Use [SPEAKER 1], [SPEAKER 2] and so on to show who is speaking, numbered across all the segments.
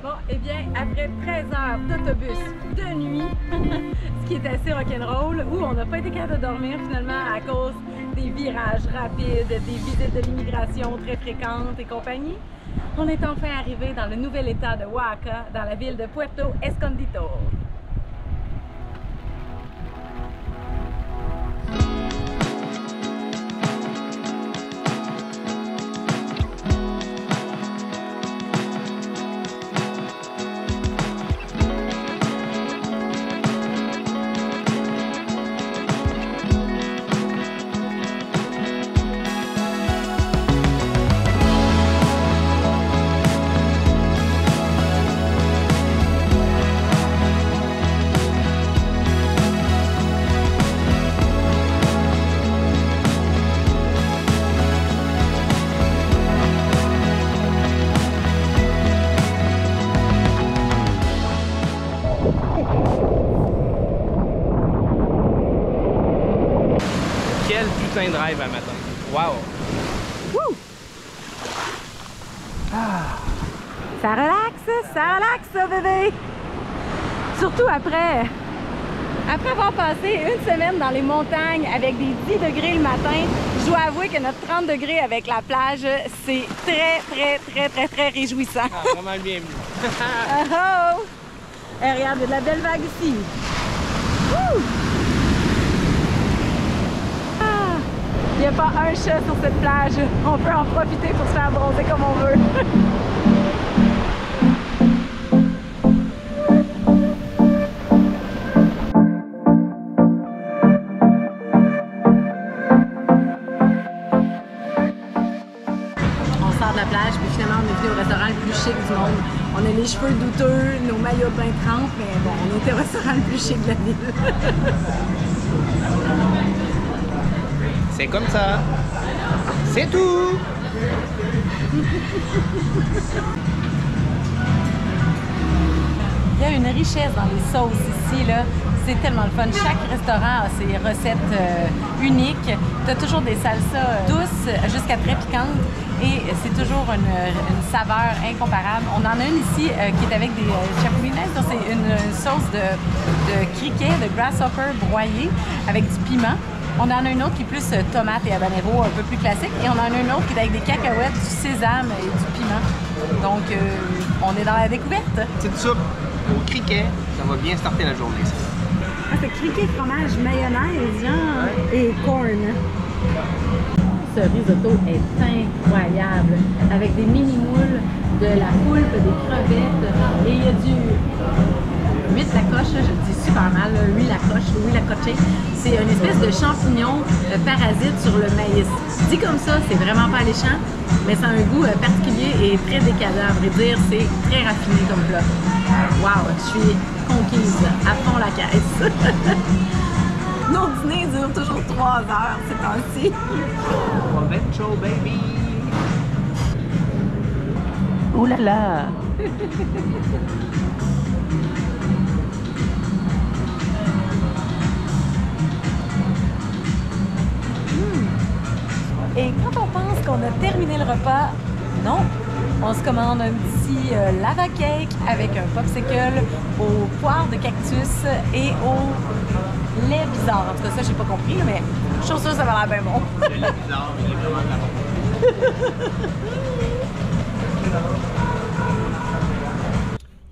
[SPEAKER 1] Bon, eh bien, après 13 heures d'autobus de nuit, ce qui est assez rock'n'roll, où on n'a pas été capable de dormir finalement à cause des virages rapides, des visites de l'immigration très fréquentes et compagnie, on est enfin arrivé dans le nouvel état de Oaxaca, dans la ville de Puerto Escondido.
[SPEAKER 2] Quel putain de drive à matin. Wow!
[SPEAKER 1] Wouh! Ah. Ça relaxe ça bébé! Surtout après avoir passé une semaine dans les montagnes avec des 10 degrés le matin, je dois avouer que notre 30 degrés avec la plage, c'est très réjouissant.
[SPEAKER 2] Ah, vraiment bienvenue.
[SPEAKER 1] Oh! Et regarde, il y a de la belle vague ici. Wouh! Il n'y a pas un chat sur cette plage. On peut en profiter pour se faire bronzer comme on veut. On sort de la plage, puis finalement on est venu au restaurant le plus chic du monde. On a les cheveux douteux, nos maillots de bain trempes, mais bon, on était au restaurant le plus chic de la ville.
[SPEAKER 2] C'est comme ça. C'est tout.
[SPEAKER 1] Il y a une richesse dans les sauces ici, là. C'est tellement le fun. Chaque restaurant a ses recettes uniques. Tu as toujours des salsas douces jusqu'à très piquantes et c'est toujours une saveur incomparable. On en a une ici qui est avec des chapulines. C'est une sauce de criquet, de grasshopper broyé avec du piment. On en a une autre qui est plus tomate et habanero, un peu plus classique. Et on en a une autre qui est avec des cacahuètes, du sésame et du piment. Donc, on est dans la découverte.
[SPEAKER 2] Petite soupe au criquet, ça va bien starter la journée, ça.
[SPEAKER 1] Ah, c'est criquet, fromage, mayonnaise, viande et corn. Ce risotto est incroyable. Avec des mini-moules, de la poulpe, des crevettes. Et il y a du huile la coche, je le dis super mal, huile la coche, huile la coche. C'est une espèce de champignon parasite sur le maïs. Dit comme ça, c'est vraiment pas alléchant, mais ça a un goût particulier et très décadent. À vrai dire, c'est très raffiné comme plat. Wow, je suis conquise, à fond la caisse. Nos dîners durent toujours 3 heures ces temps-ci.
[SPEAKER 2] Provençal baby!
[SPEAKER 1] Oh là là! Et quand on pense qu'on a terminé le repas, non, on se commande un petit lava cake avec un popsicle aux poires de cactus et au lait bizarre. En tout cas, ça, j'ai pas compris, mais je suis sûre que ça va l'air bien bon.
[SPEAKER 2] Le lait bizarre, mais il est vraiment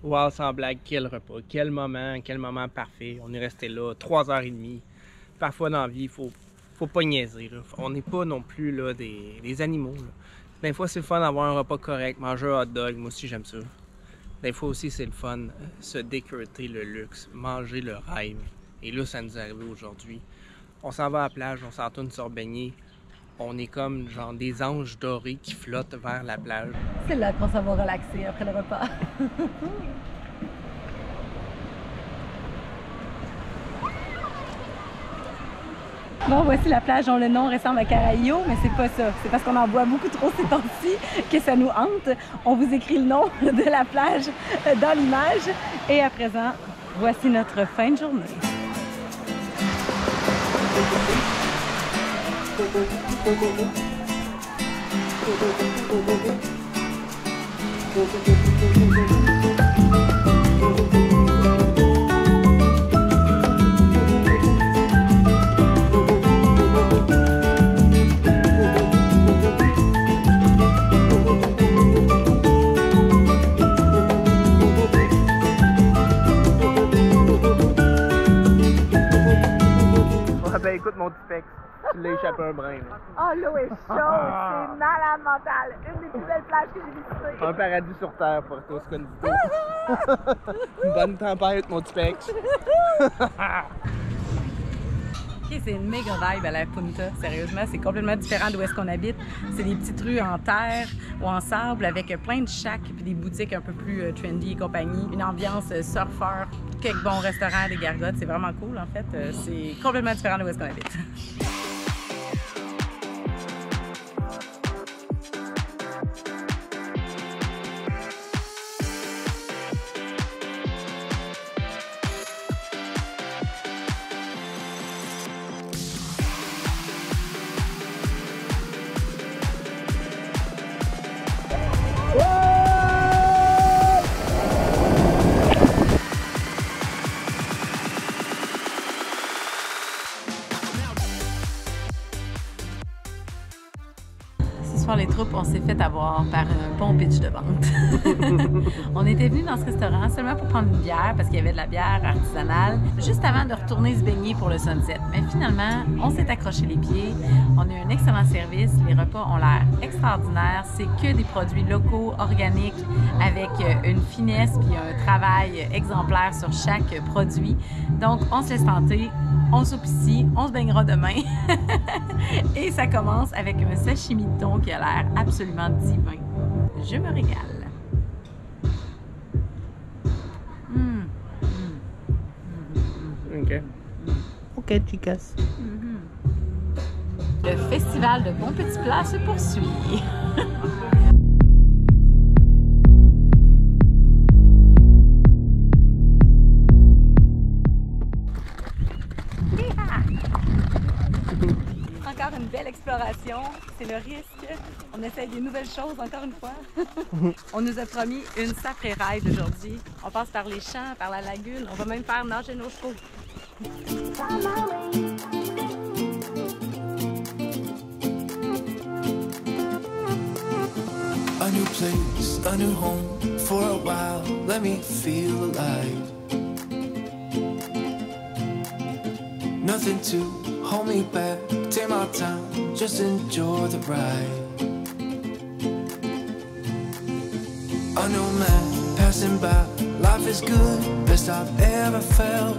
[SPEAKER 2] bon. Wow, sans blague, quel repas, quel moment parfait. On est resté là 3h30. Parfois dans la vie, il faut pas niaiser. Là. On n'est pas non plus là, des animaux. Là. Des fois, c'est le fun d'avoir un repas correct, manger un hot dog. Moi aussi, j'aime ça. Des fois aussi, c'est le fun, se décurter le luxe, manger le rêve. Et là, ça nous est arrivé aujourd'hui. On s'en va à la plage, on s'en retourne se baigner. On est comme genre des anges dorés qui flottent vers la plage.
[SPEAKER 1] C'est là qu'on s'en va relaxer après le repas. Bon, voici la plage dont le nom ressemble à Caraïo, mais c'est pas ça. C'est parce qu'on en boit beaucoup trop ces temps-ci que ça nous hante. On vous écrit le nom de la plage dans l'image. Et à présent, voici notre fin de journée.
[SPEAKER 2] petit specs. Tu l'as échappé un brin. Là.
[SPEAKER 1] Oh, l'eau est chaude, c'est malade mental. Une des plus belles plages que j'ai visitées.
[SPEAKER 2] Un paradis sur terre, Porto Escondido. Une bonne tempête, mon petit specs.
[SPEAKER 1] Okay, c'est une méga vibe à la Punta, sérieusement, c'est complètement différent d'où est-ce qu'on habite. C'est des petites rues en terre ou en sable avec plein de shacks puis des boutiques un peu plus trendy et compagnie. Une ambiance surfeur, quelques bons restaurants, des gargotes, c'est vraiment cool en fait. C'est complètement différent d'où est-ce qu'on habite. Les troupes, on s'est fait avoir par un bon pitch de vente. On était venus dans ce restaurant seulement pour prendre une bière parce qu'il y avait de la bière artisanale juste avant de retourner se baigner pour le sunset. Mais finalement, on s'est accroché les pieds. On a eu un excellent service. Les repas ont l'air extraordinaires. C'est que des produits locaux, organiques, avec une finesse puis un travail exemplaire sur chaque produit. Donc, on se laisse tenter. On soupe ici, on se baignera demain. Et ça commence avec un sashimi de thon qui a l'air absolument divin. Je me régale.
[SPEAKER 2] OK. OK, chicas.
[SPEAKER 1] Le festival de bons petits plats se poursuit. Encore une belle exploration, c'est le risque. On essaye des nouvelles choses encore une fois. On nous a promis une sacrée ride aujourd'hui. On passe par les champs, par la lagune, on va même faire nager nos chevaux.
[SPEAKER 3] A new place, a new home, for a while, let me feel alive. Nothing to hold me back, take my time, just enjoy the ride. A new man passing by, life is good, best I've ever felt.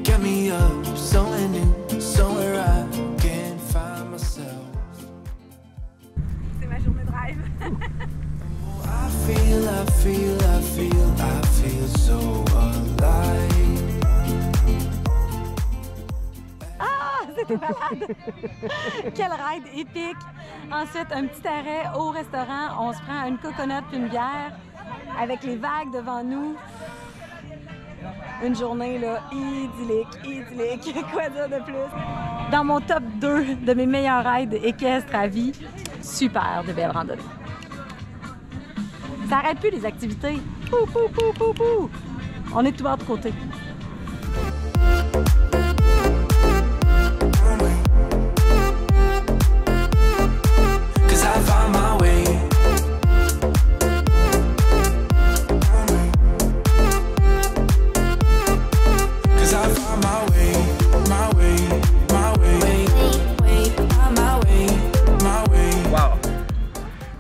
[SPEAKER 3] Get me up, somewhere new, somewhere I can find myself.
[SPEAKER 1] C'est ma journée de rêve.
[SPEAKER 3] I feel so alive.
[SPEAKER 1] Ah, c'était malade! Quel ride épique! Ensuite, un petit arrêt au restaurant. On se prend une coconut puis une bière avec les vagues devant nous. Une journée là, idyllique. Quoi dire de plus? Dans mon top 2 de mes meilleurs rides équestres à vie, super de belles randonnées. Ça arrête plus les activités. Pou, pou, pou, pou, pou. On est tout bord de côté.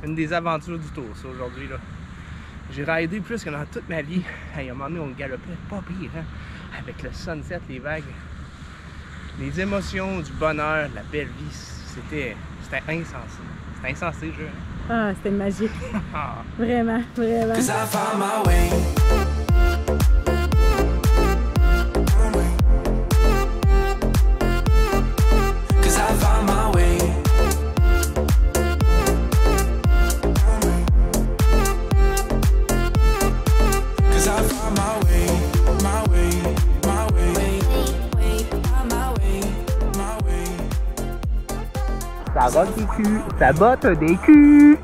[SPEAKER 2] Une des aventures du tour, ça, aujourd'hui, là. J'ai ridé plus que dans toute ma vie. Hey, à un moment donné, on galopait pas pire, hein? Avec le sunset, les vagues. Les émotions, du bonheur, la belle vie, c'était insensé. C'était insensé, je...
[SPEAKER 1] Ah, c'était magique. Vraiment, vraiment.
[SPEAKER 2] Ça botte des culs, ça botte des culs.